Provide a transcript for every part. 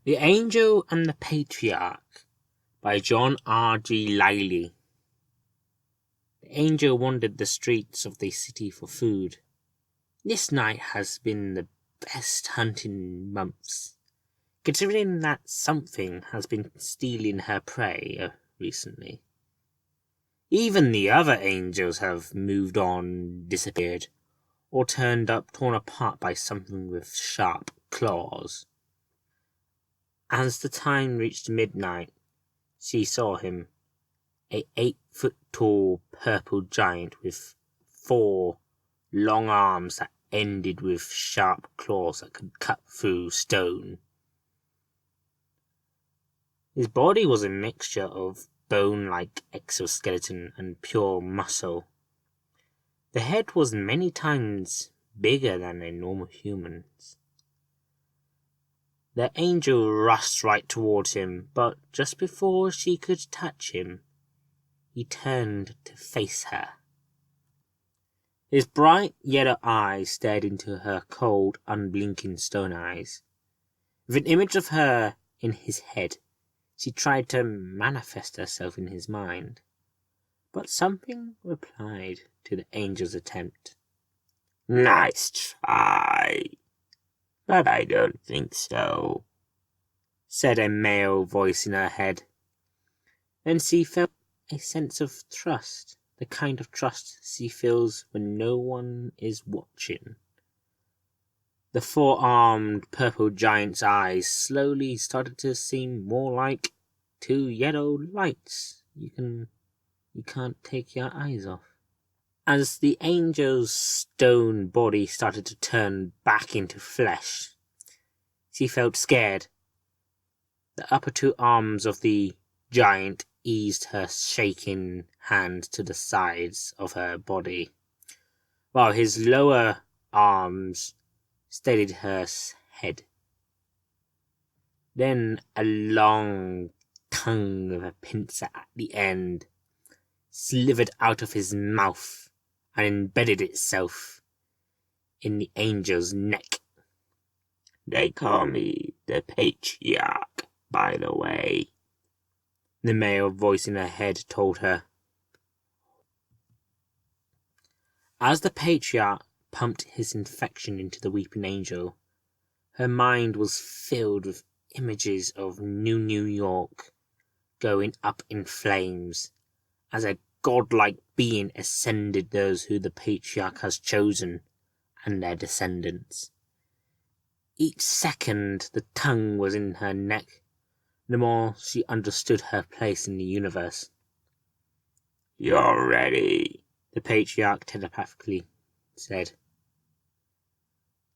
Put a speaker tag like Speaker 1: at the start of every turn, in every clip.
Speaker 1: The Angel and the Patriarch by John R.G. Liley. The angel wandered the streets of the city for food. This night has been the best hunt in months, considering that something has been stealing her prey recently. Even the other angels have moved on, disappeared, or turned up torn apart by something with sharp claws. As the time reached midnight, she saw him, a 8-foot-tall purple giant with 4 long arms that ended with sharp claws that could cut through stone. His body was a mixture of bone-like exoskeleton and pure muscle. The head was many times bigger than a normal human's. The angel rushed right towards him, but just before she could touch him, he turned to face her. His bright yellow eyes stared into her cold, unblinking stone eyes. With an image of her in his head, she tried to manifest herself in his mind. But something replied to the angel's attempt. "Nice try, but I don't think so," said a male voice in her head. Then she felt a sense of trust, the kind of trust she feels when no one is watching. The 4-armed purple giant's eyes slowly started to seem more like 2 yellow lights you can't take your eyes off. As the angel's stone body started to turn back into flesh, she felt scared. The upper 2 arms of the giant eased her shaking hand to the sides of her body, while his lower arms steadied her head. Then a long tongue with a pincer at the end slithered out of his mouth and embedded itself in the angel's neck. "They call me the Patriarch, by the way," the male voice in her head told her. As the Patriarch pumped his infection into the weeping angel, her mind was filled with images of New York going up in flames as a godlike being ascended those who the Patriarch has chosen and their descendants. Each second the tongue was in her neck, the more she understood her place in the universe. "You're ready," the Patriarch telepathically said.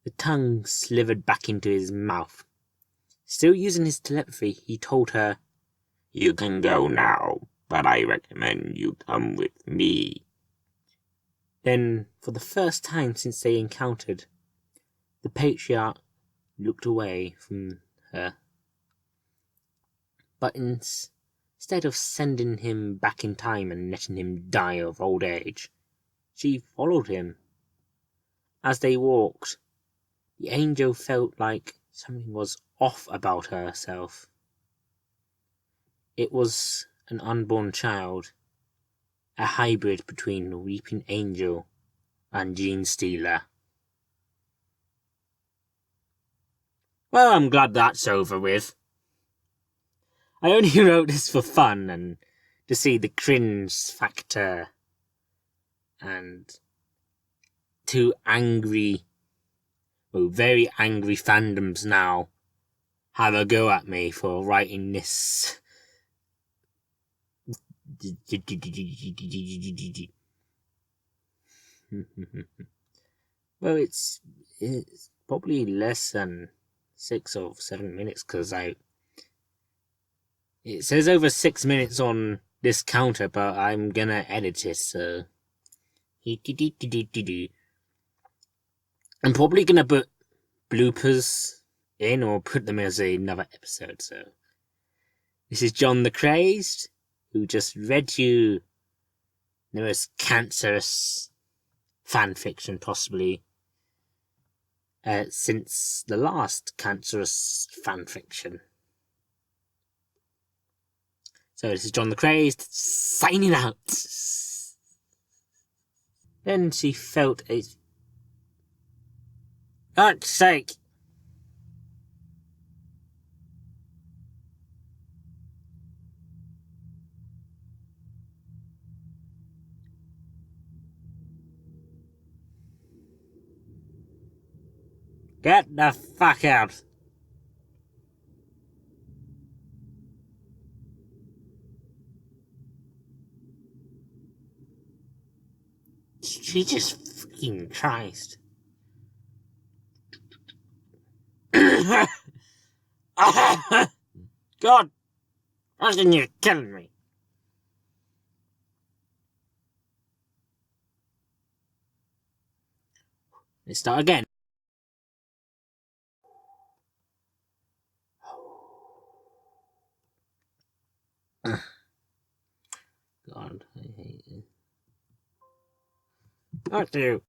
Speaker 1: The tongue slithered back into his mouth. Still using his telepathy, he told her, "You can go now, but I recommend you come with me." Then, for the first time since they encountered, the Patriarch looked away from her. But instead of sending him back in time and letting him die of old age, she followed him. As they walked, the angel felt like something was off about herself. It was an unborn child, a hybrid between the weeping angel and Gene Stealer. Well, I'm glad that's over with. I only wrote this for fun and to see the cringe factor and 2 very angry fandoms now have a go at me for writing this. Well, it's probably less than 6 or 7 minutes because it says over 6 minutes on this counter, but I'm gonna edit it, so I'm probably gonna put bloopers in or put them as another episode. So this is John the Crazed, who just read you the most cancerous fanfiction possibly since the last cancerous fanfiction. So this is John the Crazed signing out. Then she felt a... God's sake! Get the fuck out! Jesus fucking Christ. God! Fucking you're killing me. Let's start again. God, I hate it. Fuck you.